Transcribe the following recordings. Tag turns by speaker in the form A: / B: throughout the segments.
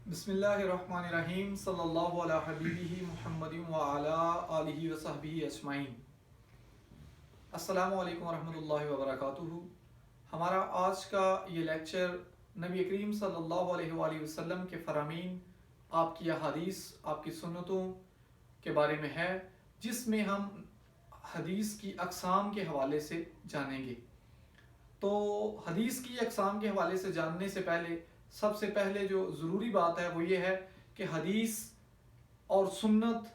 A: بسم اللہ الرحمن الرحیم صلی اللہ علیہ حبیبہ محمد وعلی آلہ وصحبہ اجمعین۔ السلام علیکم ورحمۃ اللہ وبرکاتہ۔ ہمارا آج کا یہ لیکچر نبی کریم صلی اللہ علیہ وآلہ وسلم کے فرامین، آپ کی احادیث، آپ کی سنتوں کے بارے میں ہے، جس میں ہم حدیث کی اقسام کے حوالے سے جانیں گے۔ تو حدیث کی اقسام کے حوالے سے جاننے سے پہلے سب سے پہلے جو ضروری بات ہے وہ یہ ہے کہ حدیث اور سنت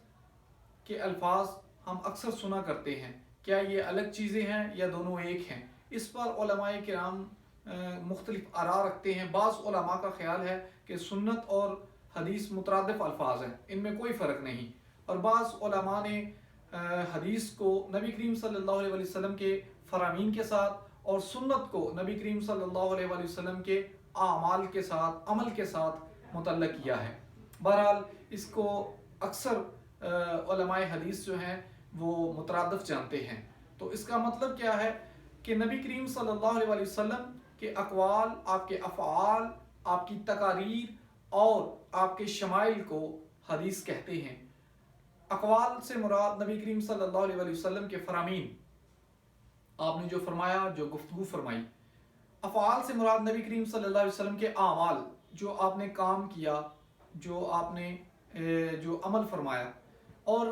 A: کے الفاظ ہم اکثر سنا کرتے ہیں، کیا یہ الگ چیزیں ہیں یا دونوں ایک ہیں؟ اس پر علماء کرام مختلف آراء رکھتے ہیں۔ بعض علماء کا خیال ہے کہ سنت اور حدیث مترادف الفاظ ہیں، ان میں کوئی فرق نہیں، اور بعض علماء نے حدیث کو نبی کریم صلی اللہ علیہ وسلم کے فرامین کے ساتھ اور سنت کو نبی کریم صلی اللہ علیہ وسلم کے اعمال کے ساتھ، عمل کے ساتھ متعلق کیا ہے۔ بہرحال اس کو اکثر علماء حدیث جو ہیں وہ مترادف جانتے ہیں۔ تو اس کا مطلب کیا ہے کہ نبی کریم صلی اللہ علیہ وسلم کے اقوال، آپ کے افعال، آپ کی تقاریر اور آپ کے شمائل کو حدیث کہتے ہیں۔ اقوال سے مراد نبی کریم صلی اللہ علیہ وسلم کے فرامین، آپ نے جو فرمایا، جو گفتگو فرمائی۔ افعال سے مراد نبی کریم صلی اللہ علیہ وسلم کے اعمال، جو آپ نے کام کیا، جو آپ نے جو عمل فرمایا۔ اور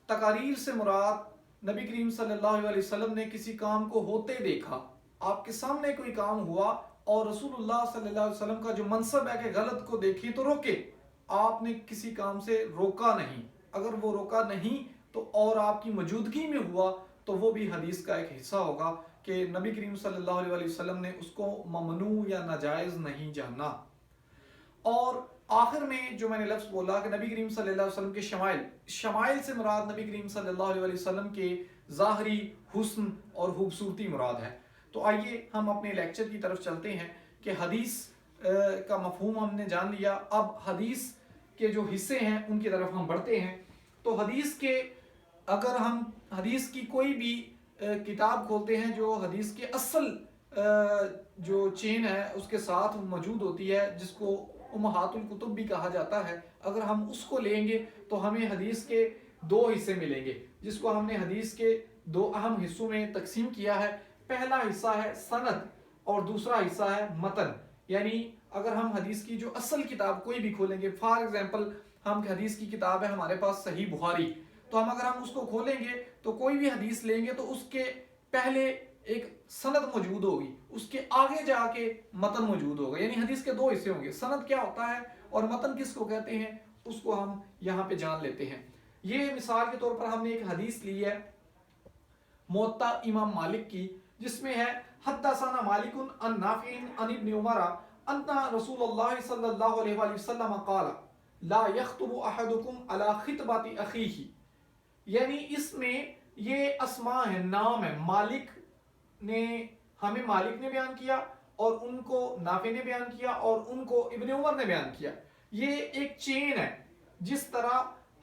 A: تقاریر سے مراد نبی کریم صلی اللہ علیہ وسلم نے کسی کام کو ہوتے دیکھا، آپ کے سامنے کوئی کام ہوا اور رسول اللہ صلی اللہ علیہ وسلم کا جو منصب ہے کہ غلط کو دیکھیں تو روکے، آپ نے کسی کام سے روکا نہیں۔ اگر وہ روکا نہیں تو اور آپ کی موجودگی میں ہوا تو وہ بھی حدیث کا ایک حصہ ہوگا کہ نبی کریم صلی اللہ علیہ وسلم نے اس کو ممنوع یا ناجائز نہیں جانا۔ اور آخر میں جو میں نے لفظ بولا کہ نبی کریم صلی اللہ علیہ وسلم کے شمائل، شمائل سے مراد نبی کریم صلی اللہ علیہ وسلم کے ظاہری حسن اور خوبصورتی مراد ہے۔ تو آئیے ہم اپنے لیکچر کی طرف چلتے ہیں کہ حدیث کا مفہوم ہم نے جان لیا، اب حدیث کے جو حصے ہیں ان کی طرف ہم بڑھتے ہیں۔ تو حدیث کے، اگر ہم حدیث کی کوئی بھی کتاب کھولتے ہیں جو حدیث کے اصل جو چین ہے اس کے ساتھ موجود ہوتی ہے، جس کو امہات الکتب بھی کہا جاتا ہے، اگر ہم اس کو لیں گے تو ہمیں حدیث کے دو حصے ملیں گے، جس کو ہم نے حدیث کے دو اہم حصوں میں تقسیم کیا ہے۔ پہلا حصہ ہے سند اور دوسرا حصہ ہے متن۔ یعنی اگر ہم حدیث کی جو اصل کتاب کوئی بھی کھولیں گے، فار ایگزامپل ہم حدیث کی کتاب ہے ہمارے پاس صحیح بخاری، تو اگر ہم اس کو کھولیں گے تو کوئی بھی حدیث لیں گے تو اس کے پہلے ایک سند موجود ہوگی، اس کے آگے جا کے متن موجود ہوگا۔ یعنی حدیث کے دو حصے ہوں گے، سند کیا ہوتا ہے اور متن کس کو کہتے ہیں، اس کو ہم یہاں پہ جان لیتے ہیں۔ یہ مثال کے طور پر ہم نے ایک حدیث لی ہے موطا امام مالک کی، جس میں ہے حدثنا مالک عن نافع عن ابن عمر ان رسول اللہ صلی اللہ علیہ وآلہ وسلم قال لا يخطب احدكم على خطبة اخیہ۔ یعنی اس میں یہ اسماء ہیں، نام ہے، مالک نے، ہمیں مالک نے بیان کیا اور ان کو نافع نے بیان کیا اور ان کو ابن عمر نے بیان کیا۔ یہ ایک چین ہے، جس طرح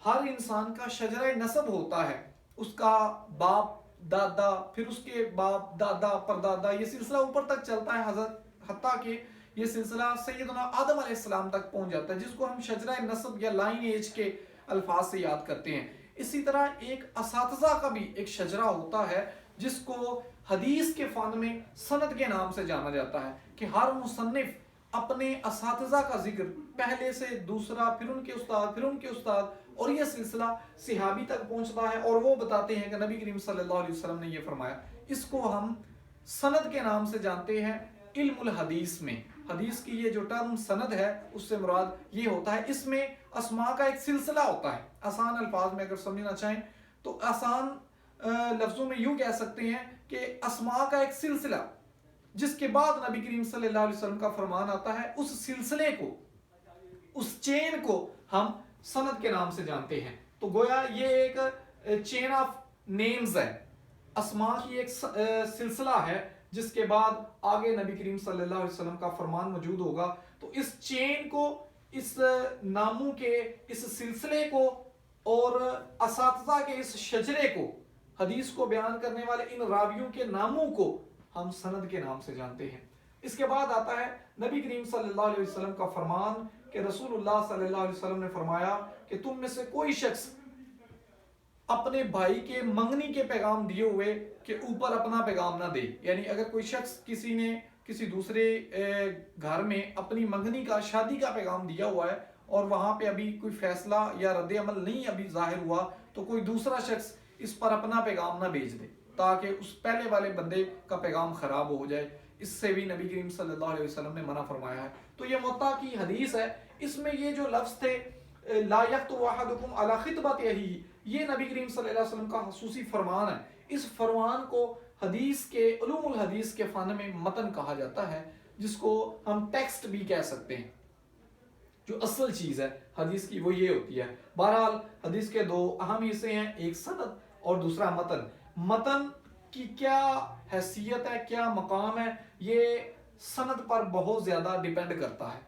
A: ہر انسان کا شجرہ نسب ہوتا ہے، اس کا باپ دادا، پھر اس کے باپ دادا پردادا، یہ سلسلہ اوپر تک چلتا ہے، حضرت حتیٰ کہ یہ سلسلہ سیدنا آدم علیہ السلام تک پہنچ جاتا ہے، جس کو ہم شجرہ نسب یا لائن ایج کے الفاظ سے یاد کرتے ہیں۔ اسی طرح ایک اساتذہ کا بھی ایک شجرہ ہوتا ہے، جس کو حدیث کے فن میں سند کے نام سے جانا جاتا ہے، کہ ہر مصنف اپنے اساتذہ کا ذکر پہلے سے دوسرا، پھر ان کے استاد، پھر ان کے استاد، اور یہ سلسلہ صحابی تک پہنچتا ہے اور وہ بتاتے ہیں کہ نبی کریم صلی اللہ علیہ وسلم نے یہ فرمایا۔ اس کو ہم سند کے نام سے جانتے ہیں علم الحدیث میں۔ حدیث کی یہ جو ٹرم سند ہے اس سے مراد یہ ہوتا ہے، اس میں اسماء کا ایک سلسلہ ہوتا ہے۔ آسان الفاظ میں اگر سمجھنا چاہیں تو آسان لفظوں میں یوں کہہ سکتے ہیں کہ اسماء کا ایک سلسلہ، جس کے بعد نبی کریم صلی اللہ علیہ وسلم کا فرمان آتا ہے، اس سلسلے کو، اس چین کو ہم سند کے نام سے جانتے ہیں۔ تو گویا یہ ایک چین آف نیمز ہے، اسماء کی ایک سلسلہ ہے، جس کے بعد آگے نبی کریم صلی اللہ علیہ وسلم کا فرمان موجود ہوگا۔ تو اس چین کو، اس ناموں کے اس سلسلے کو اور اساتذہ کے اس شجرے کو، حدیث کو بیان کرنے والے ان راویوں کے ناموں کو ہم سند کے نام سے جانتے ہیں۔ اس کے بعد آتا ہے نبی کریم صلی اللہ علیہ وسلم کا فرمان کہ رسول اللہ صلی اللہ علیہ وسلم نے فرمایا کہ تم میں سے کوئی شخص اپنے بھائی کے منگنی کے پیغام دیے ہوئے کہ اوپر اپنا پیغام نہ دے، یعنی اگر کوئی شخص کسی نے کسی دوسرے گھر میں اپنی منگنی کا شادی کا پیغام دیا ہوا ہے اور وہاں پہ ابھی کوئی فیصلہ یا رد عمل نہیں ابھی ظاہر ہوا، تو کوئی دوسرا شخص اس پر اپنا پیغام نہ بھیج دے تاکہ اس پہلے والے بندے کا پیغام خراب ہو جائے۔ اس سے بھی نبی کریم صلی اللہ علیہ وسلم نے منع فرمایا ہے۔ تو یہ موطا کی حدیث ہے، اس میں یہ جو لفظ تھے لا یخطب احدکم علی خطبۃ اخیہ، یہ نبی کریم صلی اللہ علیہ وسلم کا خصوصی فرمان ہے۔ اس فرمان کو حدیث کے علوم الحدیث کے فن میں متن کہا جاتا ہے، جس کو ہم ٹیکسٹ بھی کہہ سکتے ہیں۔ جو اصل چیز ہے حدیث کی وہ یہ ہوتی ہے۔ بہرحال حدیث کے دو اہم حصے ہیں، ایک سند اور دوسرا متن۔ متن کی کیا حیثیت ہے، کیا مقام ہے، یہ سند پر بہت زیادہ ڈیپینڈ کرتا ہے،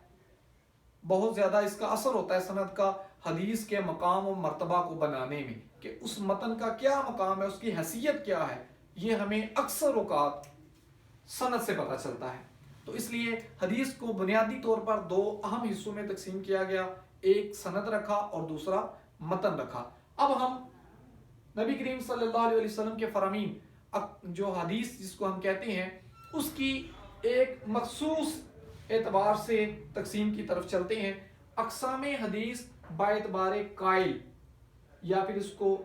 A: بہت زیادہ اس کا اثر ہوتا ہے سند کا حدیث کے مقام و مرتبہ کو بنانے میں، کہ اس متن کا کیا مقام ہے، اس کی حیثیت کیا ہے، یہ ہمیں اکثر اوقات سند سے پتہ چلتا ہے۔ تو اس لیے حدیث کو بنیادی طور پر دو اہم حصوں میں تقسیم کیا گیا، ایک سند رکھا اور دوسرا متن رکھا۔ اب ہم نبی کریم صلی اللہ علیہ وسلم کے فرامین، جو حدیث جس کو ہم کہتے ہیں، اس کی ایک مخصوص اعتبار سے تقسیم کی طرف چلتے ہیں۔ اقسام حدیث باعتبار قائل، یا پھر اس کو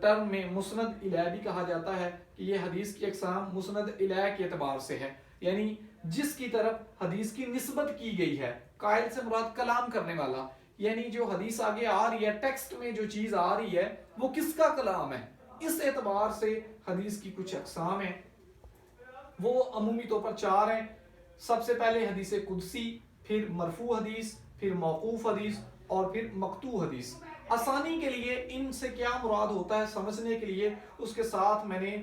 A: ٹرم میں مسند الیہ بھی کہا جاتا ہے کہ یہ حدیث کی اقسام مسند الیہ کے اعتبار سے ہے، یعنی جس کی طرف حدیث کی نسبت کی گئی ہے۔ قائل سے مراد کلام کرنے والا، یعنی جو حدیث آگے آ رہی ہے، ٹیکسٹ میں جو چیز آ رہی ہے وہ کس کا کلام ہے، اس اعتبار سے حدیث کی کچھ اقسام ہیں۔ وہ عمومی طور پر چار ہیں۔ سب سے پہلے حدیث قدسی، پھر مرفوع حدیث، پھر موقوف حدیث اور پھر مقطوع حدیث۔ آسانی کے لیے ان سے کیا مراد ہوتا ہے سمجھنے کے لیے اس کے ساتھ میں نے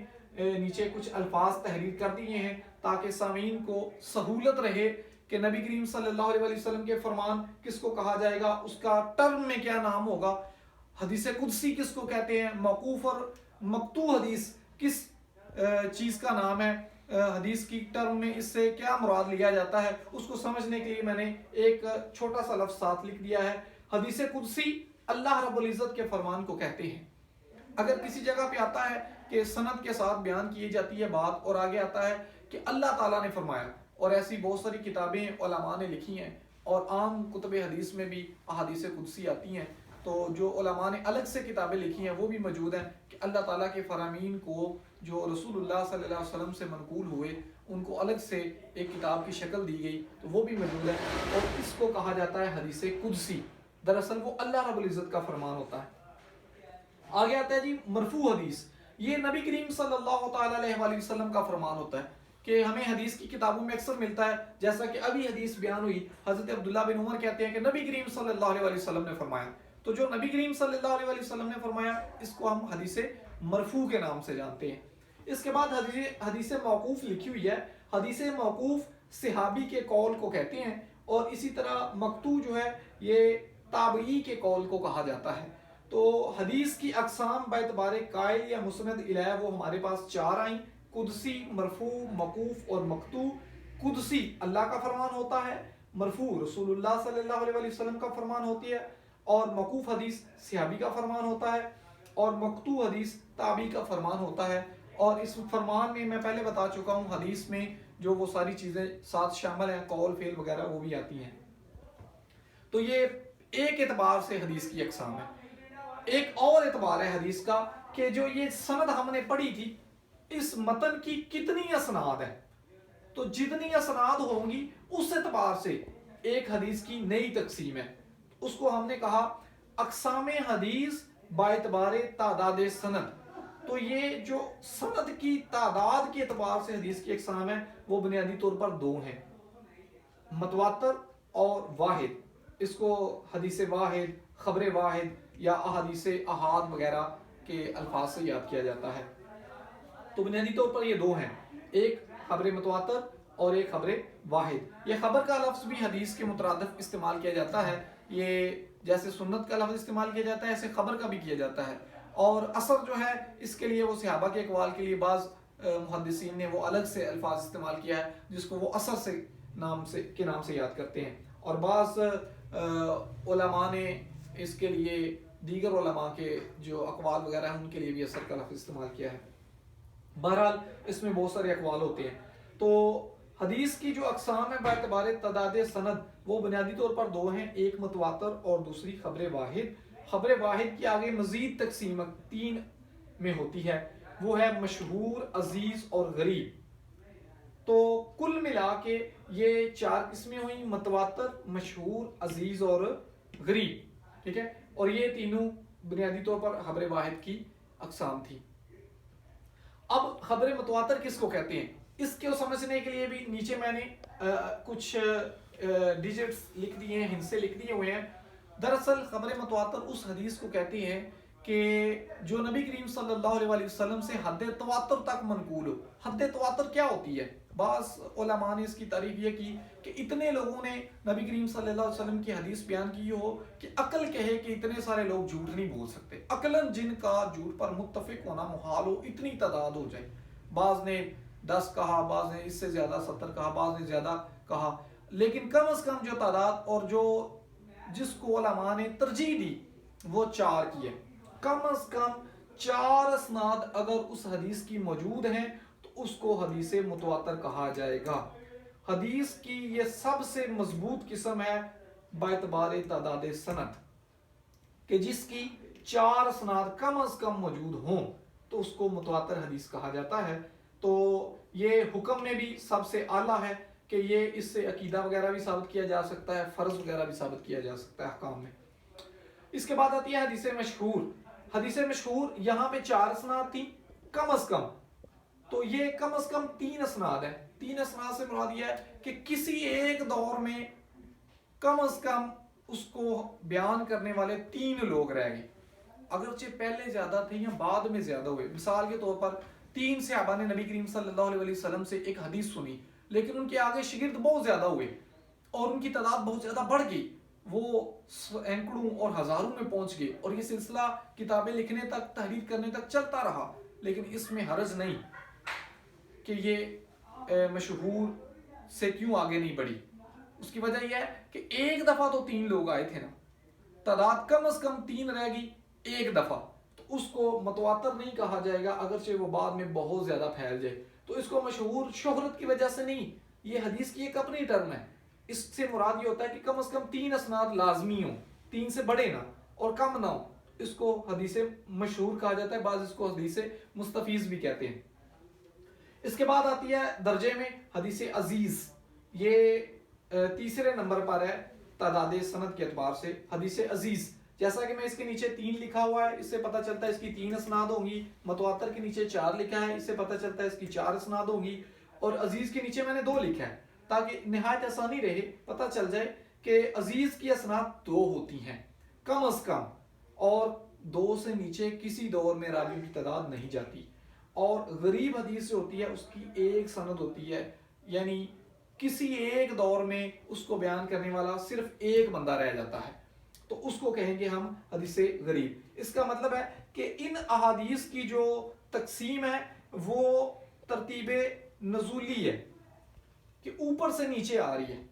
A: نیچے کچھ الفاظ تحریر کر دیے ہیں تاکہ سامعین کو سہولت رہے کہ نبی کریم صلی اللہ علیہ وسلم کے فرمان کس کو کہا جائے گا، اس کا ٹرم میں کیا نام ہوگا، حدیث قدسی کس کو کہتے ہیں، موقوف اور مقطوع حدیث کس چیز کا نام ہے، حدیث کی ٹرم میں اس سے کیا مراد لیا جاتا ہے، اس کو سمجھنے کے لیے میں نے ایک چھوٹا سا لفظ ساتھ لکھ دیا ہے۔ حدیث قدسی اللہ رب العزت کے فرمان کو کہتے ہیں۔ اگر کسی جگہ پہ آتا ہے کہ سند کے ساتھ بیان کی جاتی ہے بات، اور آگے آتا ہے کہ اللہ تعالیٰ نے فرمایا، اور ایسی بہت ساری کتابیں علماء نے لکھی ہیں اور عام کتب حدیث میں بھی احادیث قدسی آتی ہیں، تو جو علماء نے الگ سے کتابیں لکھی ہیں وہ بھی موجود ہیں کہ اللہ تعالیٰ کے فرامین کو جو رسول اللہ صلی اللہ علیہ وسلم سے منقول ہوئے ان کو الگ سے ایک کتاب کی شکل دی گئی، تو وہ بھی موجود ہے، اور اس کو کہا جاتا ہے حدیث قدسی۔ دراصل وہ اللہ رب العزت کا فرمان ہوتا ہے۔ آگے آتا ہے جی مرفوع حدیث، یہ نبی کریم صلی اللہ تعالیٰ علیہ وسلم کا فرمان ہوتا ہے کہ ہمیں حدیث کی کتابوں میں اکثر ملتا ہے، جیسا کہ ابھی حدیث بیان ہوئی، حضرت عبداللہ بن عمر کہتے ہیں کہ نبی کریم صلی اللہ علیہ وسلم نے فرمایا۔ تو جو نبی کریم صلی اللہ علیہ وسلم نے فرمایا اس کو ہم حدیث مرفوع کے نام سے جانتے ہیں۔ اس کے بعد حدیث موقوف لکھی ہوئی ہے۔ حدیث موقوف صحابی کے قول کو کہتے ہیں، اور اسی طرح مقطوع جو ہے یہ تابعی کے قول کو کہا جاتا ہے۔ تو حدیث کی اقسام باعتبار قائل یا مسند الیہ وہ ہمارے پاس چار آئیں، قدسی، مرفوع، موقوف اور مقطوع۔ قدسی اللہ کا فرمان ہوتا ہے، مرفوع رسول اللہ صلی اللہ علیہ وسلم کا فرمان ہوتی ہے، اور موقوف حدیث صحابی کا فرمان ہوتا ہے، اور مقطوع حدیث تابعی کا فرمان ہوتا ہے۔ اور اس فرمان میں پہلے بتا چکا ہوں حدیث میں جو وہ ساری چیزیں ساتھ شامل ہیں، قول فعل وغیرہ وہ بھی آتی ہیں۔ تو یہ ایک اعتبار سے حدیث کی اقسام ہے۔ ایک اور اعتبار ہے حدیث کا کہ جو یہ سند ہم نے پڑھی تھی، اس متن کی کتنی اسناد ہے، تو جتنی اسناد ہوں گی اس اعتبار سے ایک حدیث کی نئی تقسیم ہے۔ اس کو ہم نے کہا اقسام حدیث باعتبار تعداد سند۔ تو یہ جو سند کی تعداد کے اعتبار سے حدیث کی اقسام ہے وہ بنیادی طور پر دو ہیں، متواتر اور واحد۔ اس کو حدیث واحد، خبر واحد یا احادیث احاد وغیرہ کے الفاظ سے یاد کیا جاتا ہے۔ تو بنیادی طور پر یہ دو ہیں، ایک خبر متواتر اور ایک خبر واحد۔ یہ خبر کا لفظ بھی حدیث کے مترادف استعمال کیا جاتا ہے، یہ جیسے سنت کا لفظ استعمال کیا جاتا ہے ایسے خبر کا بھی کیا جاتا ہے، اور اثر جو ہے اس کے لیے وہ صحابہ کے اقوال کے لیے بعض محدثین نے وہ الگ سے الفاظ استعمال کیا ہے جس کو وہ اثر سے نام سے یاد کرتے ہیں، اور بعض علماء نے اس کے لیے دیگر علماء کے جو اقوال وغیرہ ہیں ان کے لیے بھی اثر کا لفظ استعمال کیا ہے۔ بہرحال اس میں بہت سارے اقوال ہوتے ہیں۔ تو حدیث کی جو اقسام ہے باعتبار تعداد سند وہ بنیادی طور پر دو ہیں، ایک متواتر اور دوسری خبر واحد۔ خبر واحد کی آگے مزید تقسیم 3 میں ہوتی ہے، وہ ہے مشہور، عزیز اور غریب۔ تو کل ملا کے یہ 4 قسمیں ہوئیں، متواتر، مشہور، عزیز اور غریب، ٹھیک ہے، اور یہ تینوں بنیادی طور پر خبر واحد کی اقسام تھی۔ اب خبر متواتر کس کو کہتے ہیں، اس کو سمجھنے کے لیے بھی نیچے میں نے کچھ ڈیجٹس لکھ دیے ہیں، ہندسے لکھ دیے ہوئے ہیں۔ دراصل خبر متواتر اس حدیث کو کہتے ہیں کہ جو نبی کریم صلی اللہ علیہ وسلم سے حد تواتر تک منقول ہو۔ حد تواتر کیا ہوتی ہے؟ بعض علماء نے اس کی تعریف یہ کی کہ اتنے لوگوں نے نبی کریم صلی اللہ علیہ وسلم کی حدیث بیان کی ہو کہ عقل کہے کہ اتنے سارے لوگ جھوٹ نہیں بول سکتے، عقلاً جن کا جھوٹ پر متفق ہونا محال ہو، اتنی تعداد ہو جائے۔ بعض نے 10 کہا، بعض نے اس سے زیادہ 70 کہا، بعض نے زیادہ کہا، لیکن کم از کم جو تعداد اور جو جس کو علماء نے ترجیح دی وہ 4 کی ہے۔ کم از کم 4 اسناد اگر اس حدیث کی موجود ہیں تو اس کو حدیث متواتر کہا جائے گا۔ حدیث کی یہ سب سے مضبوط قسم ہے باعتبار تعداد سند، کہ جس کی 4 اسناد کم از کم موجود ہوں تو اس کو متواتر حدیث کہا جاتا ہے۔ تو یہ حکم میں بھی سب سے اعلیٰ ہے کہ یہ اس سے عقیدہ وغیرہ بھی ثابت کیا جا سکتا ہے، فرض وغیرہ بھی ثابت کیا جا سکتا ہے احکام میں۔ اس کے بعد آتی ہے حدیث مشہور۔ حدیث مشہور یہاں پہ 4 اسناد تھی کم از کم، تو یہ کم از کم 3 اسناد ہے۔ 3 اسناد سے مراد یہ ہے کہ کسی ایک دور میں کم از کم اس کو بیان کرنے والے 3 لوگ رہ گئے، اگرچہ پہلے زیادہ تھے یا بعد میں زیادہ ہوئے۔ مثال کے طور پر 3 صحابہ نے نبی کریم صلی اللہ علیہ وسلم سے ایک حدیث سنی، لیکن ان کے آگے شاگرد بہت زیادہ ہوئے اور ان کی تعداد بہت زیادہ بڑھ گئی، وہ سینکڑوں اور ہزاروں میں پہنچ گئے، اور یہ سلسلہ کتابیں لکھنے تک، تحریر کرنے تک چلتا رہا۔ لیکن اس میں حرج نہیں کہ یہ مشہور سے کیوں آگے نہیں بڑھی۔ اس کی وجہ یہ ہے کہ ایک دفعہ تو 3 لوگ آئے تھے نا، تعداد کم از کم 3 رہ گئی ایک دفعہ، تو اس کو متواتر نہیں کہا جائے گا اگرچہ وہ بعد میں بہت زیادہ پھیل جائے۔ تو اس کو مشہور شہرت کی وجہ سے نہیں، یہ حدیث کی ایک اپنی ٹرم ہے۔ اس سے مراد یہ ہوتا ہے کہ کم از کم 3 اسناد لازمی ہوں، 3 سے بڑے نہ اور کم نہ ہوں، اس کو حدیث مشہور کہا جاتا ہے، بعض اس کو حدیث مستفیض بھی کہتے ہیں۔ اس کے بعد آتی ہے درجے میں حدیث عزیز، یہ تیسرے نمبر پر ہے تعداد سند کے اعتبار سے۔ حدیث عزیز جیسا کہ میں اس کے نیچے 3 لکھا ہوا ہے، اس سے پتہ چلتا ہے اس کی 3 اسناد ہوں گی۔ متواتر کے نیچے 4 لکھا ہے، اس سے پتہ چلتا ہے اس کی 4 اسناد ہوں گی، اور عزیز کے نیچے میں نے 2 لکھا ہے تاکہ نہایت آسانی رہے، پتہ چل جائے کہ عزیز کی اسناد 2 ہوتی ہیں کم از کم، اور 2 سے نیچے کسی دور میں راویوں کی تعداد نہیں جاتی۔ اور غریب حدیث جو ہوتی ہے اس کی 1 سند ہوتی ہے، یعنی کسی ایک دور میں اس کو بیان کرنے والا صرف ایک بندہ رہ جاتا ہے، تو اس کو کہیں گے ہم حدیث غریب۔ اس کا مطلب ہے کہ ان احادیث کی جو تقسیم ہے وہ ترتیب نزولی ہے، کہ اوپر سے نیچے آ رہی ہے،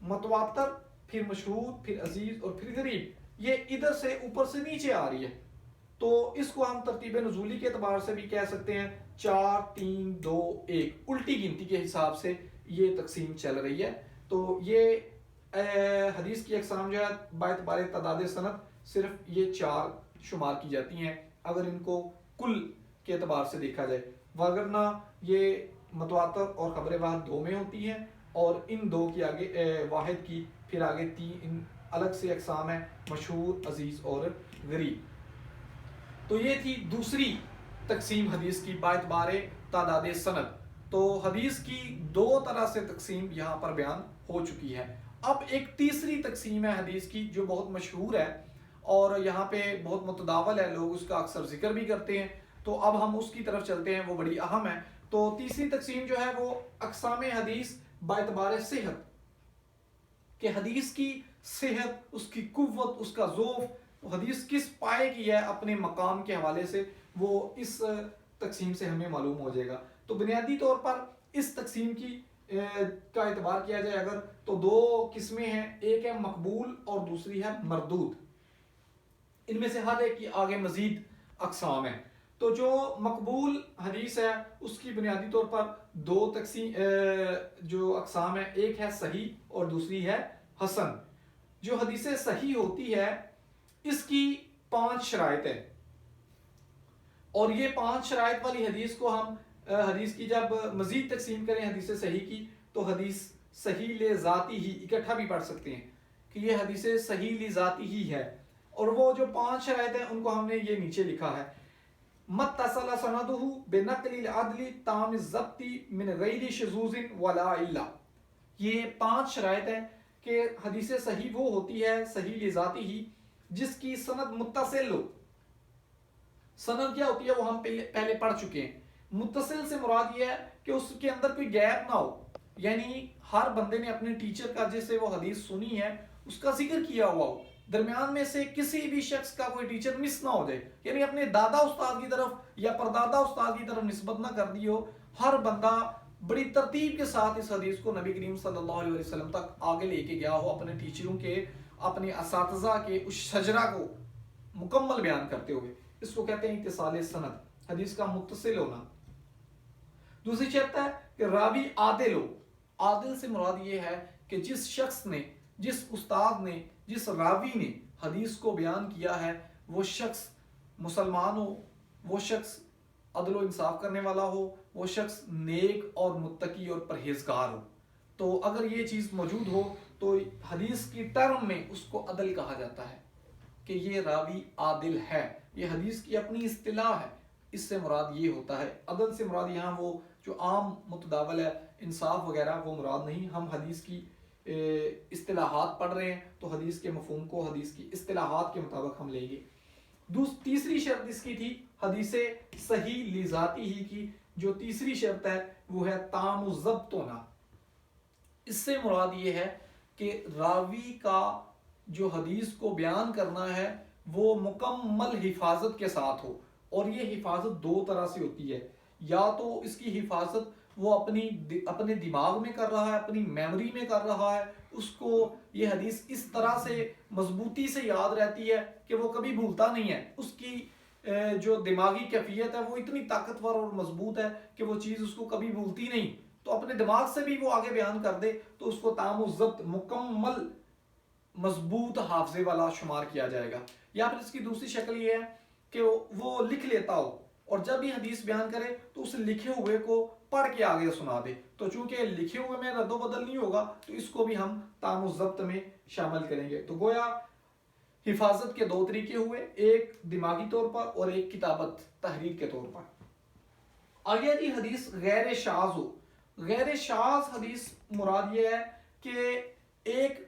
A: متواتر، پھر مشہور، پھر عزیز اور پھر غریب، یہ ادھر سے اوپر سے نیچے آ رہی ہے۔ تو اس کو ہم ترتیب نزولی کے اعتبار سے بھی کہہ سکتے ہیں 4 3 2 1، الٹی گنتی کے حساب سے یہ تقسیم چل رہی ہے۔ تو یہ حدیث کی اقسام جو ہے باعتبار تعداد سند صرف یہ 4 شمار کی جاتی ہیں اگر ان کو کل کے اعتبار سے دیکھا جائے، وگرنہ یہ متواتر اور خبر واحد 2 میں ہوتی ہیں، اور ان 2 کی آگے واحد کی پھر آگے 3 الگ سے اقسام ہیں، مشہور، عزیز اور غریب۔ تو یہ تھی دوسری تقسیم حدیث کی باعتبار تعداد سند۔ تو حدیث کی 2 طرح سے تقسیم یہاں پر بیان ہو چکی ہے۔ اب ایک تیسری تقسیم ہے حدیث کی جو بہت مشہور ہے اور یہاں پہ بہت متداول ہے، لوگ اس کا اکثر ذکر بھی کرتے ہیں، تو اب ہم اس کی طرف چلتے ہیں، وہ بڑی اہم ہے۔ تو تیسری تقسیم جو ہے وہ اقسام حدیث باعتبار صحت، کہ حدیث کی صحت، اس کی قوت، اس کا ذوف، حدیث کس پائے کی ہے اپنے مقام کے حوالے سے، وہ اس تقسیم سے ہمیں معلوم ہو جائے گا. تو بنیادی طور پر اس تقسیم کی کا اعتبار کیا جائے اگر تو دو قسمیں ہیں, ایک ہے مقبول اور دوسری ہے مردود. ان میں سے ہر ایک کی آگے مزید اقسام ہیں. تو جو مقبول حدیث ہے اس کی بنیادی طور پر دو تقسیم جو اقسام ہیں, ایک ہے صحیح اور دوسری ہے حسن. جو حدیث صحیح ہوتی ہے اس کی 5 شرائط ہیں, اور یہ 5 شرائط والی حدیث کو ہم حدیث کی جب مزید تقسیم کریں حدیث صحیح کی تو حدیث صحیح لذاتی ہی اکٹھا بھی پڑھ سکتے ہیں کہ یہ حدیث صحیح لذاتی ہی ہے. اور وہ جو 5 شرائط ہیں ان کو ہم نے یہ نیچے لکھا ہے. متصل سندہ بنقل العدل تام الضبط من غیر شذوذ ولا علہ. یہ 5 شرائط ہیں کہ حدیث صحیح وہ ہوتی ہے صحیح لذاتی ہی جس کی سند متصل ہو. سند کیا ہوتی ہے وہ ہم پہلے پڑھ چکے ہیں. متصل سے مراد یہ ہے کہ اس کے اندر کوئی گیپ نہ ہو, یعنی ہر بندے نے اپنے ٹیچر کا جس سے وہ حدیث سنی ہے اس کا ذکر کیا ہوا ہو, درمیان میں سے کسی بھی شخص کا کوئی ٹیچر مس نہ ہو جائے, یعنی اپنے دادا استاد کی طرف یا پردادا استاد کی طرف نسبت نہ کر دی ہو. ہر بندہ بڑی ترتیب کے ساتھ اس حدیث کو نبی کریم صلی اللہ علیہ وسلم تک آگے لے کے گیا ہو, اپنے ٹیچروں کے اپنے اساتذہ کے اس شجرہ کو مکمل بیان کرتے ہوئے. اس کو کہتے ہیں اتصال سند, حدیث کا متصل ہونا. دوسری شرط ہے کہ راوی عادل ہو. عادل سے مراد یہ ہے کہ جس شخص نے, جس استاد نے, جس راوی نے حدیث کو بیان کیا ہے وہ شخص مسلمان ہو, وہ شخص عدل و انصاف کرنے والا ہو, وہ شخص نیک اور متقی اور پرہیزگار ہو. تو اگر یہ چیز موجود ہو تو حدیث کی ٹرم میں اس کو عدل کہا جاتا ہے کہ یہ راوی عادل ہے. یہ حدیث کی اپنی اصطلاح ہے, اس سے مراد یہ ہوتا ہے. عدل سے مراد یہاں وہ جو عام متداول ہے انصاف وغیرہ وہ مراد نہیں. ہم حدیث کی اصطلاحات پڑھ رہے ہیں تو حدیث کے مفہوم کو حدیث کی اصطلاحات کے مطابق ہم لیں گے. تیسری شرط اس کی تھی حدیث صحیح لذاتی ہی کی. جو تیسری شرط ہے وہ ہے تام و ضبط ہونا. اس سے مراد یہ ہے کہ راوی کا جو حدیث کو بیان کرنا ہے وہ مکمل حفاظت کے ساتھ ہو. اور یہ حفاظت دو طرح سے ہوتی ہے, یا تو اس کی حفاظت وہ اپنے دماغ میں کر رہا ہے, اپنی میموری میں کر رہا ہے, اس کو یہ حدیث اس طرح سے مضبوطی سے یاد رہتی ہے کہ وہ کبھی بھولتا نہیں ہے. اس کی جو دماغی کیفیت ہے وہ اتنی طاقتور اور مضبوط ہے کہ وہ چیز اس کو کبھی بھولتی نہیں, تو اپنے دماغ سے بھی وہ آگے بیان کر دے تو اس کو تام و ضبط مکمل مضبوط حافظے والا شمار کیا جائے گا. یا پھر اس کی دوسری شکل یہ ہے کہ وہ لکھ لیتا ہو اور جب بھی حدیث بیان کرے تو اس لکھے ہوئے کو پڑھ کے آگے سنا دے. تو چونکہ لکھے ہوئے میں رد و بدل نہیں ہوگا تو اس کو بھی ہم تام و ضبط میں شامل کریں گے. تو گویا حفاظت کے دو طریقے ہوئے, ایک دماغی طور پر اور ایک کتابت تحریر کے طور پر. آگے جی حدیث غیر شاذ ہو. غیر شاذ حدیث مراد یہ ہے کہ ایک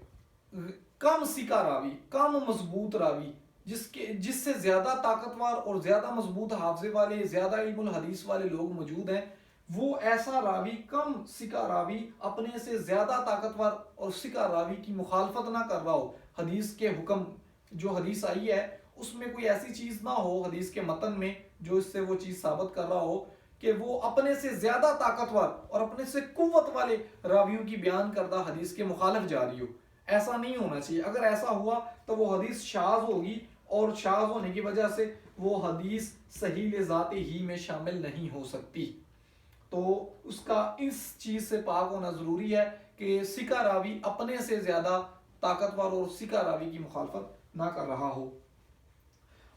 A: کم ثقہ راوی, کم مضبوط راوی جس سے زیادہ طاقتور اور زیادہ مضبوط حافظے والے, زیادہ علم الحدیث والے لوگ موجود ہیں, وہ ایسا راوی, کم ثقہ راوی اپنے سے زیادہ طاقتور اور ثقہ راوی کی مخالفت نہ کر رہا ہو. حدیث کے حکم جو حدیث آئی ہے اس میں کوئی ایسی چیز نہ ہو حدیث کے متن میں جو اس سے وہ چیز ثابت کر رہا ہو کہ وہ اپنے سے زیادہ طاقتور اور اپنے سے قوت والے راویوں کی بیان کردہ حدیث کے مخالف جا رہی ہو. ایسا نہیں ہونا چاہیے. اگر ایسا ہوا تو وہ حدیث شاذ ہوگی اور شاذ ہونے کی وجہ سے وہ حدیث صحیح ذات ہی میں شامل نہیں ہو سکتی. تو اس کا اس چیز سے پاک ہونا ضروری ہے کہ ثقہ راوی اپنے سے زیادہ طاقتور اور ثقہ راوی کی مخالفت نہ کر رہا ہو.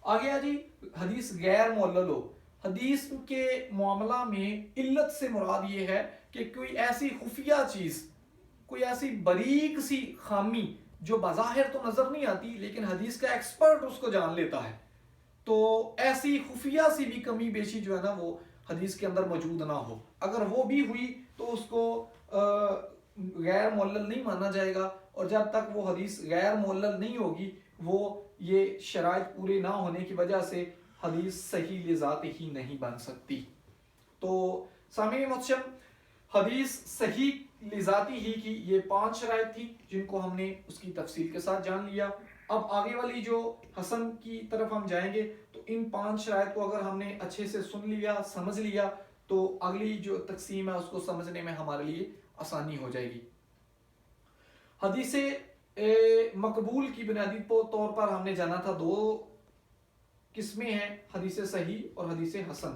A: آگے جی حدیث غیر معلل ہو. حدیث کے معاملہ میں علت سے مراد یہ ہے کہ کوئی ایسی خفیہ چیز, کوئی ایسی باریک سی خامی جو بظاہر تو نظر نہیں آتی لیکن حدیث کا ایکسپرٹ اس کو جان لیتا ہے, تو ایسی خفیہ سی بھی کمی بیشی جو ہے نا وہ حدیث کے اندر موجود نہ ہو. اگر وہ بھی ہوئی تو اس کو غیر معلل نہیں مانا جائے گا, اور جب تک وہ حدیث غیر معلل نہیں ہوگی وہ یہ شرائط پورے نہ ہونے کی وجہ سے حدیث صحیح لذات ہی نہیں بن سکتی. تو سامعین محترم, حدیث صحیح لذاتی ہی کی یہ 5 شرائط تھی جن کو ہم نے اس کی تفصیل کے ساتھ جان لیا. اب آگے والی جو حسن کی طرف ہم جائیں گے تو ان 5 شرائط کو اگر ہم نے اچھے سے سن لیا، سمجھ لیا، تو اگلی جو تقسیم ہے اس کو سمجھنے میں ہمارے لیے آسانی ہو جائے گی۔ حدیث مقبول کی بنیادی طور پر ہم نے جانا تھا 2 قسمیں ہیں، حدیث صحیح اور حدیث حسن۔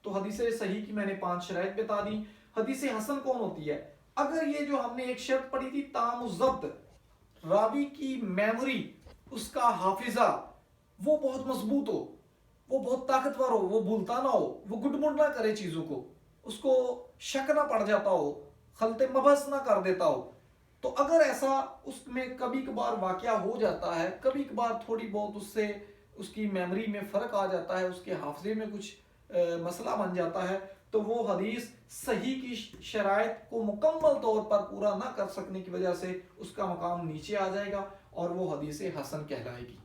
A: تو حدیث صحیح کی میں نے 5 شرائط بتا دی۔ حدیث حسن کون ہوتی ہے؟ اگر یہ جو ہم نے ایک شرط پڑھی تھی تام الضبط، راوی کی میموری، اس کا حافظہ وہ بہت مضبوط ہو، وہ بہت طاقتور ہو، وہ بھولتا نہ ہو، وہ گڈ مڈ نہ کرے چیزوں اس کو شک نہ پڑ جاتا ہو، خلط مبحث نہ کر دیتا ہو، تو اگر ایسا اس میں کبھی کبھار واقعہ ہو جاتا ہے، کبھی کبھار تھوڑی بہت اس سے اس کی میموری میں فرق آ جاتا ہے، اس کے حافظے میں کچھ مسئلہ بن جاتا ہے، تو وہ حدیث صحیح کی شرائط کو مکمل طور پر پورا نہ کر سکنے کی وجہ سے اس کا مقام نیچے آ جائے گا اور وہ حدیث حسن کہلائے گی۔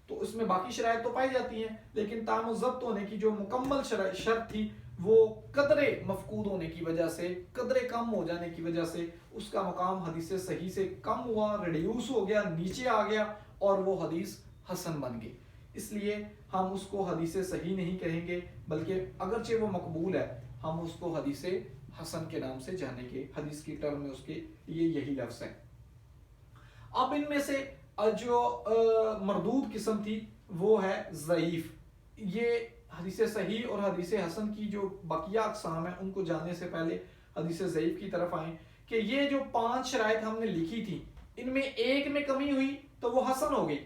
A: تو اس میں باقی شرائط تو پائی جاتی ہیں، لیکن تام الضبط ہونے کی جو مکمل شرط تھی وہ قدرے مفقود ہونے کی وجہ سے، قدرے کم ہو جانے کی وجہ سے اس کا مقام حدیث صحیح سے کم ہوا، ریڈیوس ہو گیا، نیچے آ گیا اور وہ حدیث حسن بن گئی۔ اس لیے ہم اس کو حدیث صحیح نہیں کہیں گے، بلکہ اگرچہ وہ مقبول ہے ہم اس کو حدیث حسن کے نام سے جانیں گے۔ حدیث کی ٹرم میں اس کے لیے یہی لفظ ہے۔ اب ان میں سے جو مردود قسم تھی وہ ہے ضعیف۔ یہ حدیث صحیح اور حدیث حسن کی جو بقیہ اقسام ہیں ان کو جاننے سے پہلے حدیث ضعیف کی طرف آئیں کہ یہ جو 5 شرائط ہم نے لکھی تھی ان میں ایک میں کمی ہوئی تو وہ حسن ہو گئی،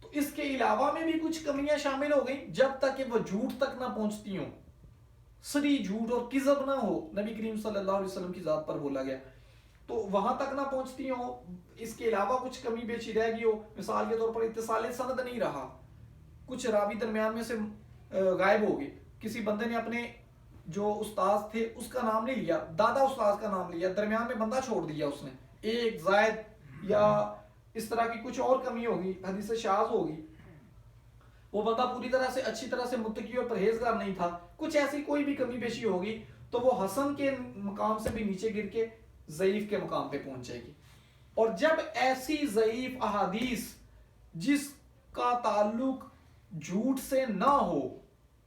A: تو اس کے علاوہ میں بھی کچھ کمیاں شامل ہو گئیں جب تک کہ وہ جھوٹ تک نہ پہنچتی ہوں، سری جھوٹ اور کذب نہ ہو، نبی کریم صلی اللہ علیہ وسلم کی ذات پر بولا گیا تو وہاں تک نہ پہنچتی ہو، اس کے علاوہ کچھ کمی بیشی رہ گئی ہو، مثال کے طور پر اتصال سند نہیں رہا، کچھ راوی درمیان میں سے غائب ہو گئے، کسی بندے نے اپنے جو استاذ تھے اس کا نام نہیں لیا، دادا استاذ کا نام لیا، درمیان میں بندہ چھوڑ دیا اس نے، ایک زائد یا اس طرح کی کچھ اور کمی ہوگی، حدیث شاذ ہوگی، وہ بندہ پوری طرح سے اچھی طرح سے متقی اور پرہیزگار نہیں تھا، کچھ ایسی کوئی بھی کمی بیشی ہوگی تو وہ حسن کے مقام سے بھی نیچے گر کے ضعیف کے مقام پہ پہنچ جائے گی۔ اور جب ایسی ضعیف احادیث جس کا تعلق جھوٹ سے نہ ہو،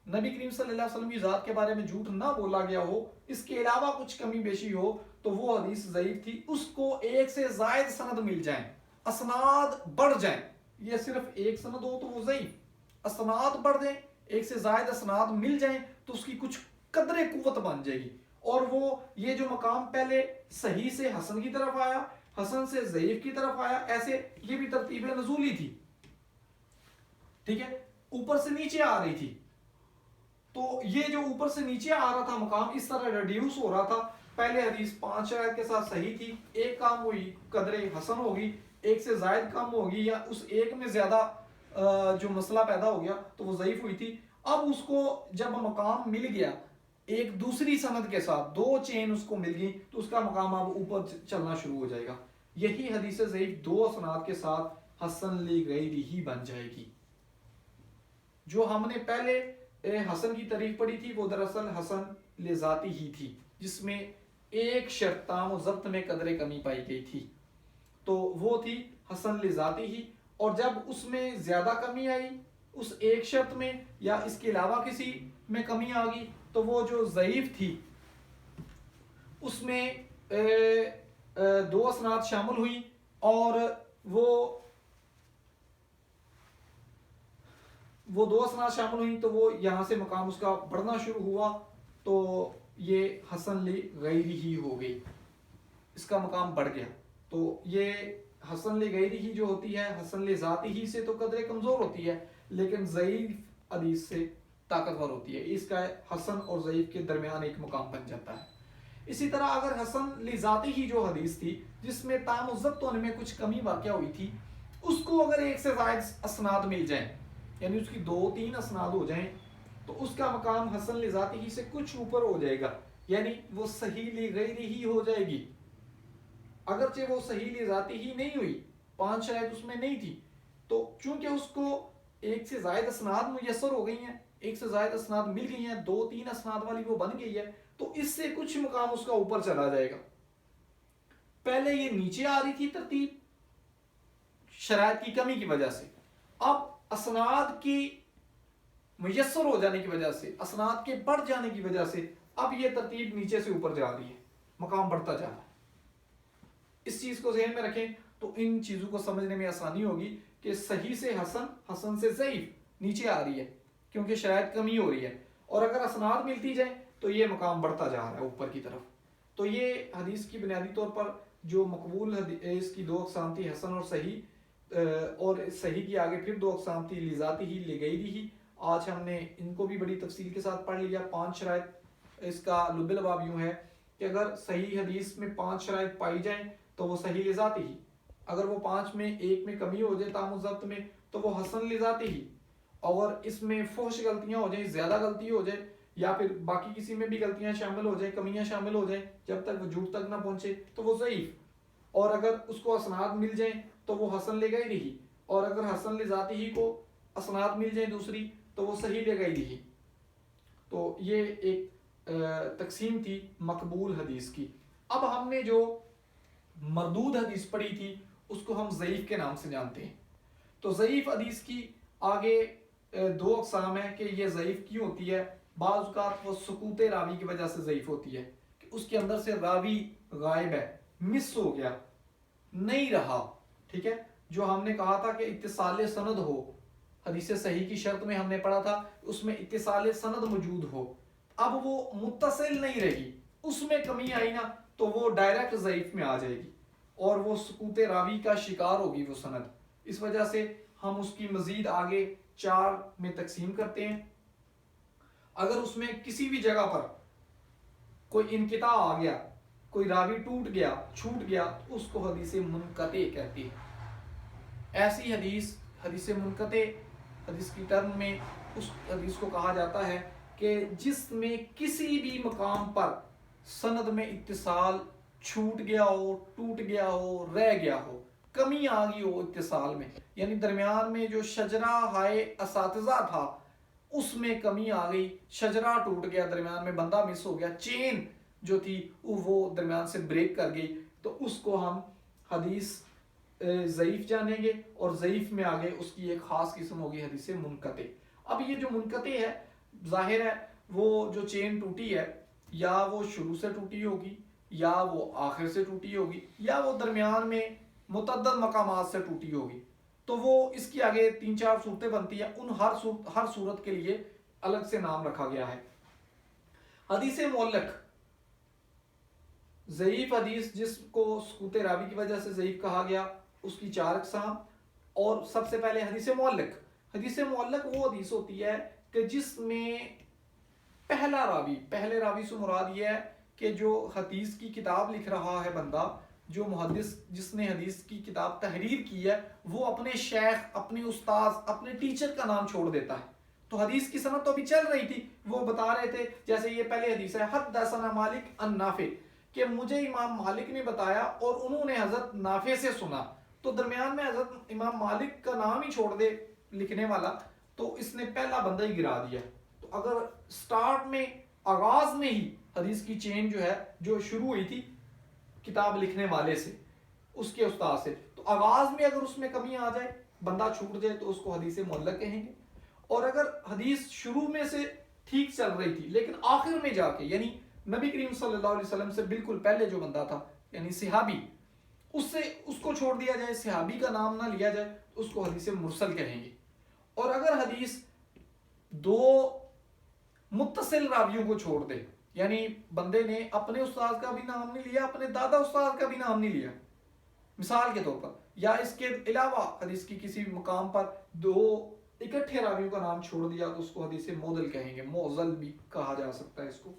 A: نبی کریم صلی اللہ علیہ وسلم کی ذات کے بارے میں جھوٹ نہ بولا گیا ہو، اس کے علاوہ کچھ کمی بیشی ہو تو وہ حدیث ضعیف تھی، اس کو ایک سے زائد سند مل جائیں، اسناد بڑھ جائیں، یہ صرف ایک سند ہو تو وہ ضعیف، اسناد بڑھ جائیں، ایک سے زائد اسناد مل جائیں تو اس کی کچھ قدر قوت بن جائے گی، اور وہ یہ جو مقام پہلے صحیح سے حسن کی طرف آیا، حسن سے ضعیف کی طرف آیا، ایسے یہ بھی ترتیب نزولی تھی، ٹھیک ہے، اوپر سے نیچے آ رہی تھی، تو یہ جو اوپر سے نیچے آ رہا تھا مقام اس طرح ریڈیوس ہو رہا تھا، پہلے حدیث 5 شرائط کے ساتھ صحیح تھی، ایک کام ہوئی قدر حسن ہوگی، ایک سے زائد کم ہوگی یا اس ایک میں زیادہ جو مسئلہ پیدا ہو گیا تو وہ ضعیف ہوئی تھی، اب اس کو جب مقام مل گیا ایک دوسری سند کے ساتھ، 2 چین اس کو مل گئی تو اس کا مقام اب اوپر چلنا شروع ہو جائے گا، یہی حدیث ضعیف 2 اسناد کے ساتھ حسن لغیرہ بن جائے گی۔ جو ہم نے پہلے حسن کی تعریف پڑھی تھی وہ دراصل حسن لذاتی ہی تھی، جس میں ایک شرط تام و ضبط میں قدر کمی پائی گئی تھی، تو وہ تھی حسن لذاتی ہی، اور جب اس میں زیادہ کمی آئی اس ایک شرط میں یا اس کے علاوہ کسی میں کمی آ گئی تو وہ جو ضعیف تھی اس میں 2 اسناد شامل ہوئی، اور وہ 2 اسناد شامل ہوئی تو وہ یہاں سے مقام اس کا بڑھنا شروع ہوا تو یہ حسن لغیرہ ہو گئی، اس کا مقام بڑھ گیا، تو یہ حسن لغیرہ جو ہوتی ہے حسن لذاتی سے تو قدر کمزور ہوتی ہے لیکن ضعیف حدیث سے طاقتور ہوتی ہے، اس کا حسن اور ضعیف کے درمیان ایک مقام بن جاتا ہے۔ اسی طرح اگر حسن لذاتی ہی جو حدیث تھی جس میں تام و ضبط ہونے میں کچھ کمی واقع ہوئی تھی، اس کو اگر ایک سے زائد اسناد مل جائیں یعنی اس کی 2-3 اسناد ہو جائیں تو اس کا مقام حسن لذاتی ہی سے کچھ اوپر ہو جائے گا، یعنی وہ صحیح لغیرہ ہو جائے گی، اگرچہ وہ صحیح لذاتی ہی نہیں ہوئی، 5 شرائط اس میں نہیں تھی، تو چونکہ اس کو ایک سے زائد اسناد میسر ہو گئی ہیں، ایک سے زائد اسناد مل گئی ہیں، 2-3 اسناد والی وہ بن گئی ہے، تو اس سے کچھ مقام اس کا اوپر چلا جائے گا۔ پہلے یہ نیچے آ رہی تھی ترتیب شرائط کی کمی کی وجہ سے. اب اسناد کی میسر ہو جانے کی وجہ سے، اسناد کے بڑھ جانے کی وجہ سے اب یہ ترتیب نیچے سے اوپر جا رہی ہے، مقام بڑھتا جا رہا ہے. اس چیز کو ذہن میں رکھیں تو ان چیزوں کو سمجھنے میں آسانی ہوگی کہ صحیح سے حسن، حسن سے ضعیف نیچے آ رہی ہے کیونکہ شرائط کمی ہو رہی ہے، اور اگر اسناد ملتی جائیں تو یہ مقام بڑھتا جا رہا ہے اوپر کی طرف. تو یہ حدیث کی بنیادی طور پر جو مقبول حدیث کی 2 اقسام تھی، حسن اور صحیح، اور صحیح کی آگے پھر 2 اقسام تھی، لذاتی ہی، لغیری ہی. آج ہم نے ان کو بھی بڑی تفصیل کے ساتھ پڑھ لیا. 5 شرائط. اس کا لب لباب یوں ہے کہ اگر صحیح حدیث میں 5 شرائط پائی جائیں تو وہ صحیح لذاتی ہی، اگر وہ 5 میں 1 میں کمی ہو جائے تام ضبط میں تو وہ حسن لذاتی ہی، اور اس میں فحش غلطیاں ہو جائیں، زیادہ غلطی ہو جائے، یا پھر باقی کسی میں بھی غلطیاں شامل ہو جائیں، کمیاں شامل ہو جائیں، جب تک وجود تک نہ پہنچے تو وہ ضعیف. اور اگر اس کو اسناد مل جائیں تو وہ حسن لغیری ہی، اور اگر حسن لذاتی ہی کو اسناد مل جائیں دوسری تو وہ صحیح لغیری ہی. تو یہ ایک تقسیم تھی مقبول حدیث کی. اب ہم نے جو مردود حدیث پڑھی تھی اس کو ہم ضعیف کے نام سے جانتے ہیں. تو ضعیف حدیث کی آگے 2 اقسام ہیں کہ یہ ضعیف کیوں ہوتی ہے. بعض اوقات وہ سقوط راوی کی وجہ سے ضعیف ہوتی ہے کہ اس کے اندر سے راوی غائب ہے، مس ہو گیا، نہیں رہا. ٹھیک ہے، جو ہم نے کہا تھا کہ اتصال سند ہو، حدیث صحیح کی شرط میں ہم نے پڑھا تھا اس میں اتصال سند موجود ہو. اب وہ متصل نہیں رہی، اس میں کمی آئی نا تو وہ ڈائریکٹ ضعیف میں آ جائے گی اور وہ سقوط راوی کا شکار ہوگی وہ سند. اس وجہ سے ہم اس کی مزید آگے 4 میں تقسیم کرتے ہیں. اگر اس میں کسی بھی جگہ پر کوئی انقطاع آ گیا، کوئی راوی ٹوٹ گیا، چھوٹ گیا، تو اس کو حدیث منقطع کہتے ہیں. ایسی حدیث منقطع حدیث کی ٹرم میں اس حدیث کو کہا جاتا ہے کہ جس میں کسی بھی مقام پر سند میں اتصال چھوٹ گیا ہو، ٹوٹ گیا ہو، رہ گیا ہو، کمی آ گئی ہو اتصال میں، یعنی درمیان میں جو شجرہ ہائے اساتذہ تھا اس میں کمی آ گئی، شجرہ ٹوٹ گیا، درمیان میں بندہ مس ہو گیا، چین جو تھی وہ درمیان سے بریک کر گئی، تو اس کو ہم حدیث ضعیف جانیں گے. اور ضعیف میں آگے اس کی ایک خاص قسم ہوگی حدیث منقطع. اب یہ جو منقطع ہے ظاہر ہے وہ جو چین ٹوٹی ہے یا وہ شروع سے ٹوٹی ہوگی یا وہ آخر سے ٹوٹی ہوگی یا وہ درمیان میں متعدد مقامات سے ٹوٹی ہوگی. تو وہ اس کی آگے 3-4 صورتیں بنتی ہیں. ان ہر صورت کے لیے الگ سے نام رکھا گیا ہے. حدیث معلق، ضعیف حدیث جس کو سقوط راوی کی وجہ سے ضعیف کہا گیا، اس کی 4 اقسام. اور سب سے پہلے حدیث معلق. حدیث معلق وہ حدیث ہوتی ہے کہ جس میں پہلے راوی سے مراد یہ ہے کہ جو حدیث کی کتاب لکھ رہا ہے بندہ، جو محدث جس نے حدیث کی کتاب تحریر کی ہے، وہ اپنے شیخ، اپنے استاذ، اپنے ٹیچر کا نام چھوڑ دیتا ہے. تو حدیث کی سند تو ابھی چل رہی تھی، وہ بتا رہے تھے جیسے یہ پہلے حدیث ہے حدثنا مالک عن نافع، کہ مجھے امام مالک نے بتایا اور انہوں نے حضرت نافع سے سنا. تو درمیان میں حضرت امام مالک کا نام ہی چھوڑ دے لکھنے والا تو اس نے پہلا بندہ ہی گرا دیا. تو اگر سٹارٹ میں، آغاز میں ہی حدیث کی چین جو ہے، جو شروع ہوئی تھی کتاب لکھنے والے سے، اس کے استاد سے، تو آغاز میں اگر اس میں کمی آ جائے، بندہ چھوٹ جائے، تو اس کو حدیث معلق کہیں گے. اور اگر حدیث شروع میں سے ٹھیک چل رہی تھی لیکن آخر میں جا کے، یعنی نبی کریم صلی اللہ علیہ وسلم سے بالکل پہلے جو بندہ تھا یعنی صحابی، اس کو چھوڑ دیا جائے، صحابی کا نام نہ لیا جائے، تو اس کو حدیث مرسل کہیں گے. اور اگر حدیث 2 متصل راویوں کو چھوڑ دے، یعنی بندے نے اپنے استاد کا بھی نام نہیں لیا، اپنے دادا استاد کا بھی نام نہیں لیا مثال کے طور پر، یا اس کے علاوہ حدیث کی کسی مقام پر 2 اکٹھے راویوں کا نام چھوڑ دیا، تو اس کو حدیث معضل کہیں گے. معضل بھی کہا جا سکتا ہے اس کو.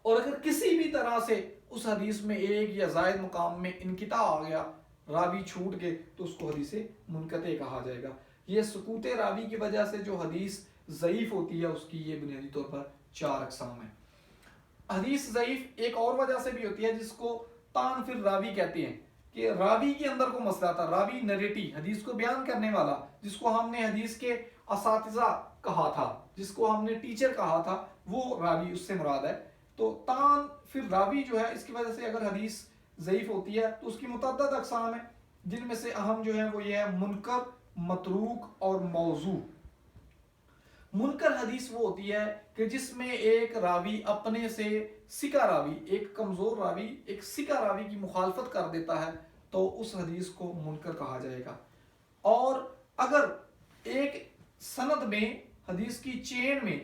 A: اور اگر کسی بھی طرح سے اس حدیث میں ایک یا زائد مقام میں انقطاع آ گیا، راوی چھوٹ گئے، تو اس کو حدیث منقطع کہا جائے گا. یہ سقوط راوی کی وجہ سے جو حدیث ضعیف ہوتی ہے اس کی یہ بنیادی طور پر 4 اقسام ہیں. حدیث ضعیف ایک اور وجہ سے بھی ہوتی ہے جس کو تان فی الراوی کہتے ہیں، کہ راوی کے اندر کو مسئلہ تھا، راوی نریٹی، حدیث کو بیان کرنے والا، جس کو ہم نے حدیث کے اساتذہ کہا تھا، جس کو ہم نے ٹیچر کہا تھا، وہ راوی اس سے مراد ہے. تو تان فی الراوی جو ہے، اس کی وجہ سے اگر حدیث ضعیف ہوتی ہے تو اس کی متعدد اقسام ہیں. جن میں سے اہم جو ہیں وہ یہ ہے منکر، متروک اور موضوع۔ منکر حدیث وہ ہوتی ہے کہ جس میں ایک راوی اپنے سے سکا راوی، ایک کمزور راوی ایک سکا راوی کی مخالفت کر دیتا ہے تو اس حدیث کو منکر کہا جائے گا۔ اور اگر ایک سند میں، حدیث کی چین میں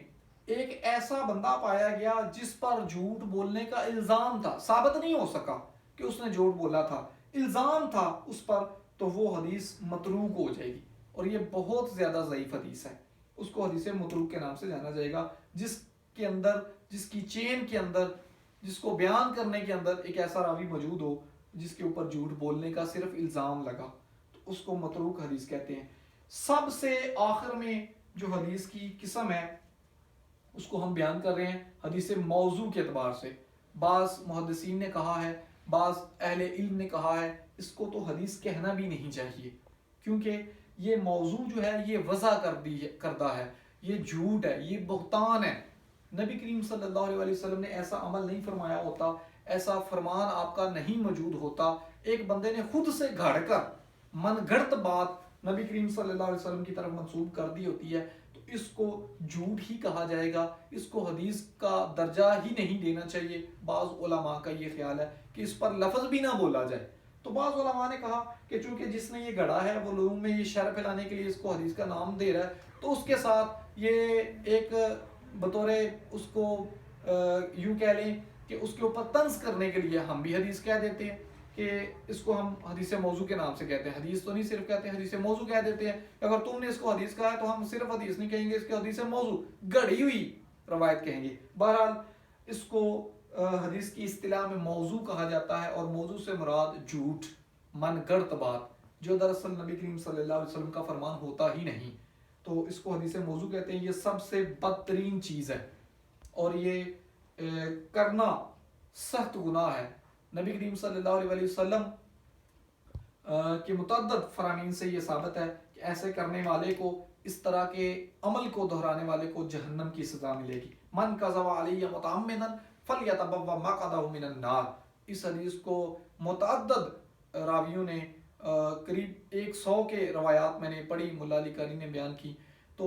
A: ایک ایسا بندہ پایا گیا جس پر جھوٹ بولنے کا الزام تھا، ثابت نہیں ہو سکا کہ اس نے جھوٹ بولا تھا، الزام تھا اس پر، تو وہ حدیث متروک ہو جائے گی، اور یہ بہت زیادہ ضعیف حدیث ہے، اس کو حدیث متروک کے نام سے جانا جائے گا، جس کے اندر، جس کی چین کے اندر، جس کو بیان کرنے کے اندر ایک ایسا راوی موجود ہو جس کے اوپر جھوٹ بولنے کا صرف الزام لگا، تو اس کو متروک حدیث کہتے ہیں۔ سب سے آخر میں جو حدیث کی قسم ہے اس کو ہم بیان کر رہے ہیں حدیث موضوع کے اعتبار سے۔ بعض محدثین نے کہا ہے، بعض اہل علم نے کہا ہے اس کو تو حدیث کہنا بھی نہیں چاہیے، کیونکہ یہ موضوع جو ہے یہ وضع کردہ ہے، یہ جھوٹ ہے، یہ بہتان ہے۔ نبی کریم صلی اللہ علیہ وسلم نے ایسا عمل نہیں فرمایا ہوتا، ایسا فرمان آپ کا نہیں موجود ہوتا، ایک بندے نے خود سے گھڑ کر من گھڑت بات نبی کریم صلی اللہ علیہ وسلم کی طرف منسوب کر دی ہوتی ہے، تو اس کو جھوٹ ہی کہا جائے گا، اس کو حدیث کا درجہ ہی نہیں دینا چاہیے۔ بعض علماء کا یہ خیال ہے کہ اس پر لفظ بھی نہ بولا جائے، تو بعض علماء نے کہا کہ چونکہ جس نے یہ گھڑا ہے وہ لوگوں میں یہ شر پھیلانے کے لیے اس کو حدیث کا نام دے رہا ہے، تو اس کے ساتھ یہ ایک بطور اس کو یوں کہہ لیں کہ اس کے اوپر طنز کرنے کے لیے ہم بھی حدیث کہہ دیتے ہیں کہ اس کو ہم حدیث موضوع کے نام سے کہتے ہیں، حدیث تو نہیں صرف کہتے ہیں، حدیث موضوع کہہ دیتے ہیں۔ اگر تم نے اس کو حدیث کہا ہے تو ہم صرف حدیث نہیں کہیں گے، اس کے حدیث موضوع، گڑھی ہوئی روایت کہیں گے۔ بہرحال اس کو حدیث کی اصطلاح میں موضوع کہا جاتا ہے، اور موضوع سے مراد جھوٹ، من گڑت بات جو دراصل نبی کریم صلی اللہ علیہ وسلم کا فرمان ہوتا ہی نہیں، تو اس کو حدیث موضوع کہتے ہیں۔ یہ سب سے بدترین چیز ہے، اور یہ کرنا سخت گناہ ہے۔ نبی کریم صلی اللہ علیہ وسلم کے متعدد فرامین سے یہ ثابت ہے کہ ایسے کرنے والے کو، اس طرح کے عمل کو دہرانے والے کو جہنم کی سزا ملے گی۔ من کذب علی متعمدا فلیتبوأ مقعدہ من النار، اس حدیث کو متعدد راویوں نے، قریب 100 کے روایات میں نے پڑھی، ملا علی قاری نے بیان کی، تو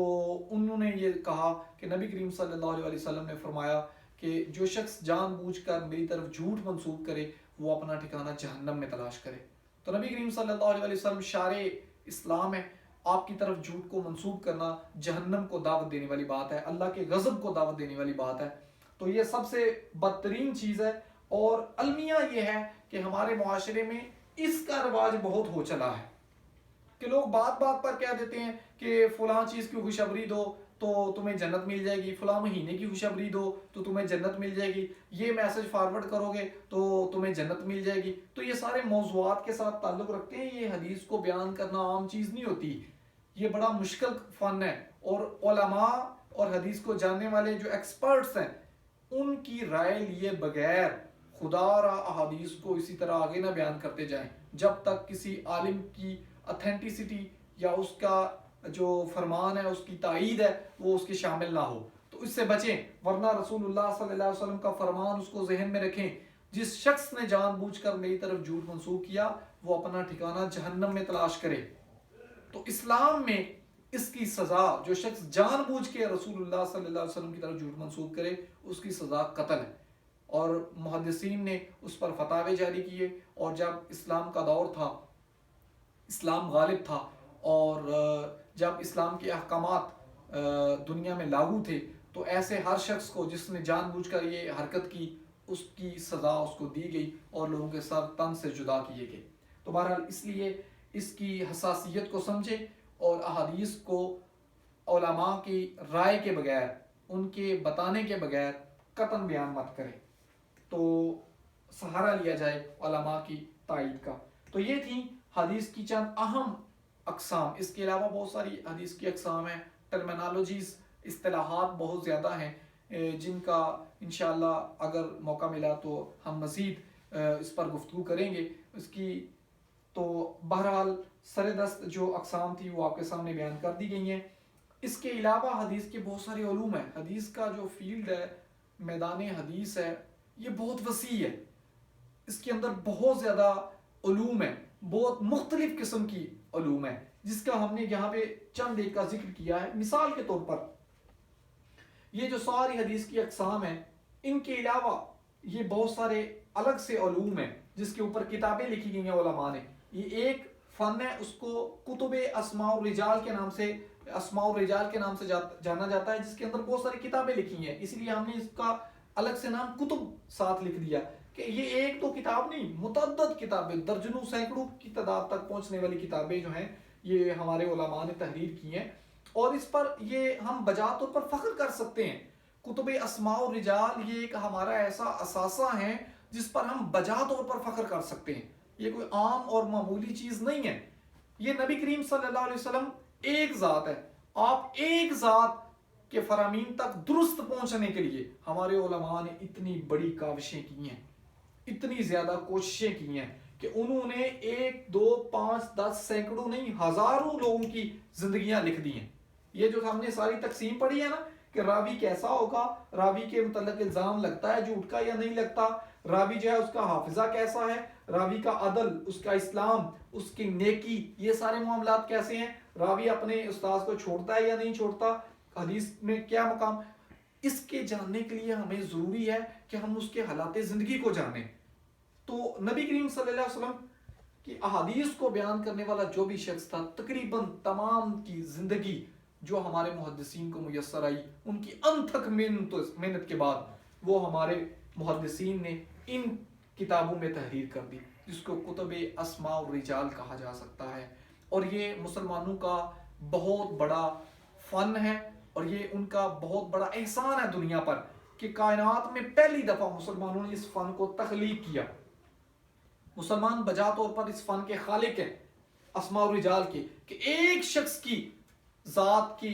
A: انہوں نے یہ کہا کہ نبی کریم صلی اللہ علیہ وسلم نے فرمایا کہ جو شخص جان بوجھ کر میری طرف جھوٹ منسوب کرے وہ اپنا ٹھکانہ جہنم میں تلاش کرے۔ تو نبی کریم صلی اللہ علیہ وسلم شارع اسلام ہے، آپ کی طرف جھوٹ کو منسوب کرنا جہنم کو دعوت دینے والی بات ہے، اللہ کے غضب کو دعوت دینے والی بات ہے، تو یہ سب سے بدترین چیز ہے۔ اور المیہ یہ ہے کہ ہمارے معاشرے میں اس کا رواج بہت ہو چلا ہے کہ لوگ بات بات پر کہہ دیتے ہیں کہ فلاں چیز کی خوشخبری دو تو تمہیں جنت مل جائے گی، فلاں مہینے کی خوشخبری دو تو تمہیں جنت مل جائے گی، یہ میسج فارورڈ کرو گے تو تمہیں جنت مل جائے گی۔ تو یہ سارے موضوعات کے ساتھ تعلق رکھتے ہیں، یہ حدیث کو بیان کرنا عام چیز نہیں ہوتی، یہ بڑا مشکل فن ہے، اور علماء اور حدیث کو جاننے والے جو ایکسپرٹس ہیں ان کی رائے لیے بغیر خدا اور احادیث کو اسی طرح آگے نہ بیان کرتے جائیں جب تک کسی عالم کی اتھینٹسٹی یا اس کا جو فرمان ہے، اس کی تائید ہے، وہ اس کے شامل نہ ہو، تو اس سے بچیں، ورنہ رسول اللہ صلی اللہ علیہ وسلم کا فرمان اس کو ذہن میں رکھیں، جس شخص نے جان بوجھ کر میری طرف جھوٹ منسوخ کیا وہ اپنا ٹھکانہ جہنم میں تلاش کرے۔ تو اسلام میں اس کی سزا، جو شخص جان بوجھ کے رسول اللہ صلی اللہ علیہ وسلم کی طرف جھوٹ منسوخ کرے اس کی سزا قتل ہے، اور محدثین نے اس پر فتاوے جاری کیے، اور جب اسلام کا دور تھا، اسلام غالب تھا، اور جب اسلام کے احکامات دنیا میں لاگو تھے، تو ایسے ہر شخص کو جس نے جان بوجھ کر یہ حرکت کی اس کی سزا اس کو دی گئی، اور لوگوں کے سر تن سے جدا کیے گئے۔ تو بہرحال اس لیے اس کی حساسیت کو سمجھیں، اور احادیث کو علماء کی رائے کے بغیر، ان کے بتانے کے بغیر قطعاً بیان مت کریں، تو سہارا لیا جائے علماء کی تائید کا۔ تو یہ تھی حدیث کی چند اہم اقسام، اس کے علاوہ بہت ساری حدیث کی اقسام ہیں، ٹرمینالوجیز، اصطلاحات بہت زیادہ ہیں، جن کا انشاءاللہ اگر موقع ملا تو ہم مزید اس پر گفتگو کریں گے اس کی۔ تو بہرحال سر دست جو اقسام تھی وہ آپ کے سامنے بیان کر دی گئی ہیں۔ اس کے علاوہ حدیث کے بہت سارے علوم ہیں، حدیث کا جو فیلڈ ہے، میدان حدیث ہے، یہ بہت وسیع ہے، اس کے اندر بہت زیادہ علوم ہیں، بہت مختلف قسم کی علوم ہے جس کا ہم نے یہاں پہ چند ایک کا ذکر کیا ہے۔ مثال کے طور پر یہ جو ساری حدیث کی اقسام ہیں، ان کے علاوہ یہ بہت سارے الگ سے علوم ہیں جس کے اوپر کتابیں لکھی گئی ہیں علماء نے۔ یہ ایک فن ہے، اس کو کتب اسماء الرجال کے نام سے جانا جاتا ہے، جس کے اندر بہت ساری کتابیں لکھی ہیں، اس لیے ہم نے اس کا الگ سے نام کتب ساتھ لکھ دیا کہ یہ ایک تو کتاب نہیں، متعدد کتابیں، درجنوں سینکڑوں کی تعداد تک پہنچنے والی کتابیں جو ہیں یہ ہمارے علماء نے تحریر کی ہیں، اور اس پر یہ ہم بجا طور پر فخر کر سکتے ہیں۔ کتب اسماء الرجال یہ ایک ہمارا ایسا اثاثہ ہے جس پر ہم بجا طور پر فخر کر سکتے ہیں، یہ کوئی عام اور معمولی چیز نہیں ہے۔ یہ نبی کریم صلی اللہ علیہ وسلم ایک ذات ہے، آپ ایک ذات کے فرامین تک درست پہنچنے کے لیے ہمارے علماء نے اتنی بڑی کاوشیں کی ہیں، اتنی زیادہ کوششیں کی ہیں کہ انہوں نے 1 2 5 10 سینکڑوں نہیں، ہزاروں لوگوں کی زندگیاں لکھ دی ہیں۔ یہ جو ہم نے ساری تقسیم پڑھی ہے نا کہ راوی کیسا ہوگا، راوی کے متعلق الزام لگتا ہے جھوٹ کا یا نہیں لگتا، راوی جو ہے اس کا حافظہ کیسا ہے، راوی کا عدل، اس کا اسلام، اس کی نیکی، یہ سارے معاملات کیسے ہیں، راوی اپنے استاذ کو چھوڑتا ہے یا نہیں چھوڑتا، حدیث میں کیا مقام، اس کے جاننے کے لیے ہمیں ضروری ہے کہ ہم اس کے حالات زندگی کو جانیں۔ تو نبی کریم صلی اللہ علیہ وسلم کی احادیث کو بیان کرنے والا جو بھی شخص تھا، تقریباً تمام کی زندگی جو ہمارے محدثین کو میسر آئی، ان کی انتھک محنت کے بعد وہ ہمارے محدثین نے ان کتابوں میں تحریر کر دی، جس کو کتب اسماء الرجال کہا جا سکتا ہے، اور یہ مسلمانوں کا بہت بڑا فن ہے، اور یہ ان کا بہت بڑا احسان ہے دنیا پر کہ کائنات میں پہلی دفعہ مسلمانوں نے اس فن کو تخلیق کیا۔ مسلمان بجا طور پر اس فن کے خالق ہیں اسماء الرجال کے، کہ ایک شخص کی ذات کی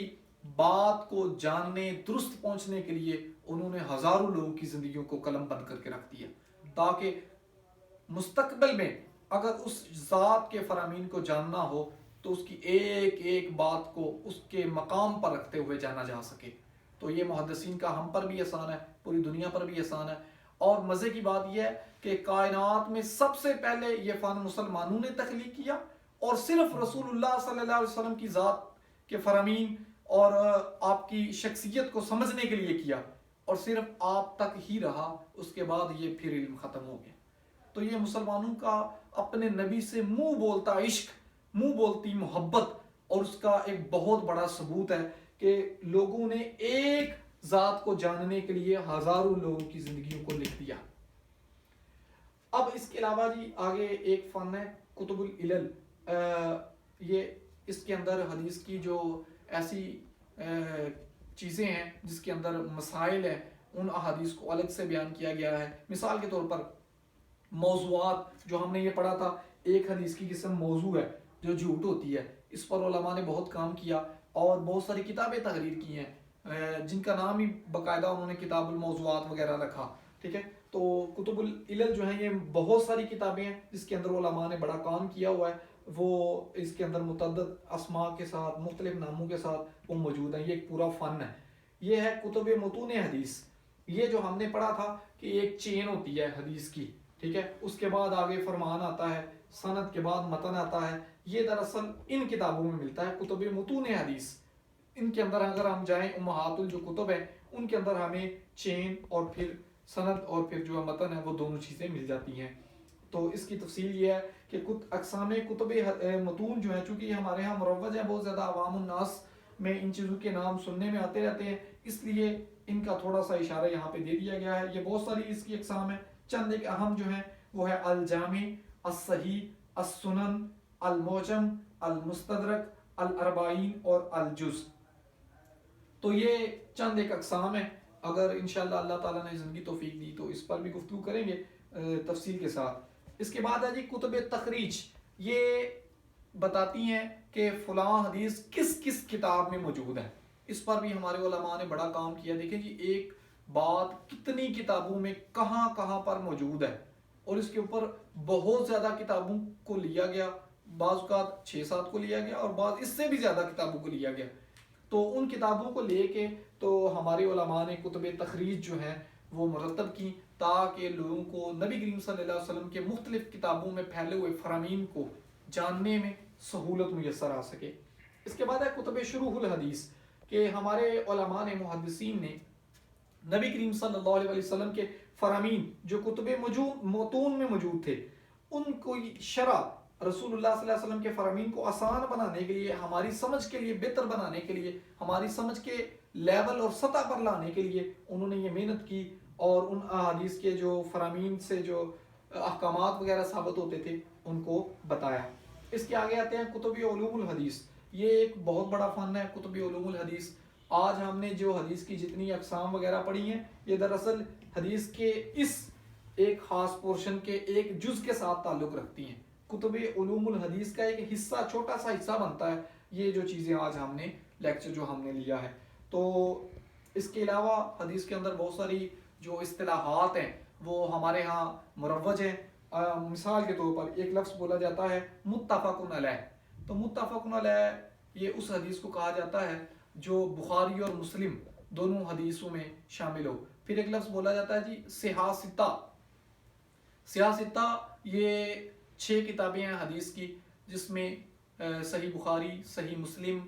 A: بات کو جاننے، درست پہنچنے کے لیے انہوں نے ہزاروں لوگوں کی زندگیوں کو قلم بند کر کے رکھ دیا، تاکہ مستقبل میں اگر اس ذات کے فرامین کو جاننا ہو تو اس کی ایک ایک بات کو اس کے مقام پر رکھتے ہوئے جانا جا سکے۔ تو یہ محدثین کا ہم پر بھی احسان ہے، پوری دنیا پر بھی احسان ہے۔ اور مزے کی بات یہ ہے کہ کائنات میں سب سے پہلے یہ فن مسلمانوں نے تخلیق کیا، اور صرف رسول اللہ صلی اللہ علیہ وسلم کی ذات کے فرامین اور آپ کی شخصیت کو سمجھنے کے لیے کیا، اور صرف آپ تک ہی رہا، اس کے بعد یہ پھر علم ختم ہو گیا۔ تو یہ مسلمانوں کا اپنے نبی سے منہ بولتا عشق، منہ بولتی محبت، اور اس کا ایک بہت بڑا ثبوت ہے کہ لوگوں نے ایک ذات کو جاننے کے لیے ہزاروں لوگوں کی زندگیوں کو لکھ دیا۔ اب اس کے علاوہ جی آگے ایک فن ہے کتب العلل، یہ اس کے اندر حدیث کی جو ایسی چیزیں ہیں جس کے اندر مسائل ہیں، ان احادیث کو الگ سے بیان کیا گیا ہے۔ مثال کے طور پر موضوعات، جو ہم نے یہ پڑھا تھا، ایک حدیث کی قسم موضوع ہے جو جھوٹ ہوتی ہے، اس پر علماء نے بہت کام کیا اور بہت ساری کتابیں تحریر کی ہیں، جن کا نام ہی باقاعدہ انہوں نے کتاب الموضوعات وغیرہ رکھا، ٹھیک ہے۔ تو کتب العلل جو ہیں یہ بہت ساری کتابیں ہیں جس کے اندر علماء نے بڑا کام کیا ہوا ہے، وہ اس کے اندر متعدد اسماء کے ساتھ، مختلف ناموں کے ساتھ وہ موجود ہیں، یہ ایک پورا فن ہے۔ یہ ہے کتب متون حدیث، یہ جو ہم نے پڑھا تھا کہ ایک چین ہوتی ہے حدیث کی، ٹھیک ہے، اس کے بعد آگے فرمان آتا ہے، سند کے بعد متن آتا ہے، یہ دراصل ان کتابوں میں ملتا ہے کتب متون حدیث۔ ان کے اندر اگر ہم جائیں امہات جو کتب ہے ان کے اندر ہمیں چین اور پھر سند اور پھر جو متن ہے وہ دونوں چیزیں مل جاتی ہیں۔ تو اس کی تفصیل یہ ہے کہ اقسام کتب متون جو ہیں، چونکہ یہ ہمارے ہاں مروج ہے بہت زیادہ، عوام الناس میں ان چیزوں کے نام سننے میں آتے رہتے ہیں، اس لیے ان کا تھوڑا سا اشارہ یہاں پہ دے دیا گیا ہے۔ یہ بہت ساری اس کی اقسام ہیں، چند ایک اہم جو ہیں وہ ہے الجامع، الصحیح، السنن، المعجم، المستدرک، الاربعین اور الجز۔ تو یہ چند ایک اقسام ہیں، اگر انشاءاللہ اللہ تعالیٰ نے زندگی توفیق دی تو اس پر بھی گفتگو کریں گے تفصیل کے ساتھ۔ اس کے بعد ہے جی کتب تخریج، یہ بتاتی ہیں کہ فلاں حدیث کس کس کتاب میں موجود ہے، اس پر بھی ہمارے علماء نے بڑا کام کیا۔ دیکھیں جی ایک بات کتنی کتابوں میں کہاں کہاں پر موجود ہے، اور اس کے اوپر بہت زیادہ کتابوں کو لیا گیا، بعض اوقات 6-7 کو لیا گیا اور بعض اس سے بھی زیادہ کتابوں کو لیا گیا۔ تو ان کتابوں کو لے کے تو ہمارے علماء نے کتب تخریج جو ہیں وہ مرتب کی، تاکہ لوگوں کو نبی کریم صلی اللہ علیہ وسلم کے مختلف کتابوں میں پھیلے ہوئے فرامین کو جاننے میں سہولت میسر آ سکے۔ اس کے بعد ہے کتب شروح الحدیث، کہ ہمارے علماء نے، محدثین نے نبی کریم صلی اللہ علیہ وسلم کے فرامین جو کتب متون میں موجود تھے، ان کو شرح رسول اللہ صلی اللہ علیہ وسلم کے فرامین کو آسان بنانے کے لیے، ہماری سمجھ کے لیے بہتر بنانے کے لیے، ہماری سمجھ کے لیول اور سطح پر لانے کے لیے انہوں نے یہ محنت کی، اور ان احادیث کے جو فرامین سے جو احکامات وغیرہ ثابت ہوتے تھے ان کو بتایا۔ اس کے آگے آتے ہیں کتب علوم الحدیث۔ یہ ایک بہت بڑا فن ہے کتب علوم الحدیث۔ آج ہم نے جو حدیث کی جتنی اقسام وغیرہ پڑھی ہیں، یہ دراصل حدیث کے اس ایک خاص پورشن کے ایک جز کے ساتھ تعلق رکھتی ہیں۔ کتب علوم الحدیث کا ایک حصہ، چھوٹا سا حصہ بنتا ہے یہ جو چیزیں آج ہم نے لیکچر جو ہم نے لیا ہے۔ تو اس کے علاوہ حدیث کے اندر بہت ساری جو اصطلاحات ہیں وہ ہمارے ہاں مروج ہیں۔ مثال کے طور پر ایک لفظ بولا جاتا ہے متفق علیہ، تو متفق علیہ یہ اس حدیث کو کہا جاتا ہے جو بخاری اور مسلم دونوں حدیثوں میں شامل ہو۔ پھر ایک لفظ بولا جاتا ہے جی صحاح ستہ۔ صحاح ستہ یہ 6 کتابیں ہیں حدیث کی، جس میں صحیح بخاری، صحیح مسلم،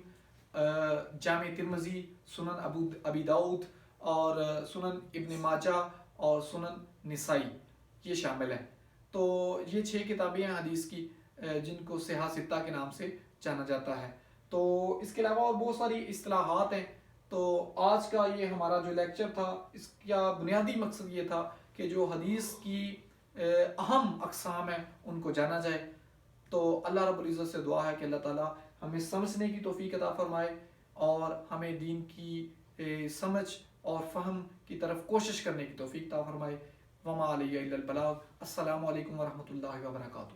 A: جامع ترمذی، سنن ابی داؤد اور سنن ابن ماجہ اور سنن نسائی یہ شامل ہیں۔ تو یہ 6 کتابیں ہیں حدیث کی جن کو صحاح ستہ کے نام سے جانا جاتا ہے۔ تو اس کے علاوہ اور بہت ساری اصطلاحات ہیں۔ تو آج کا یہ ہمارا جو لیکچر تھا، اس کا بنیادی مقصد یہ تھا کہ جو حدیث کی اہم اقسام ہیں ان کو جانا جائے۔ تو اللہ رب العزت سے دعا ہے کہ اللہ تعالیٰ ہمیں سمجھنے کی توفیق عطا فرمائے اور ہمیں دین کی سمجھ اور فہم کی طرف کوشش کرنے کی توفیق عطا فرمائے۔ وما علیہ الا البلاغ۔ السلام علیکم ورحمۃ اللہ وبرکاتہ۔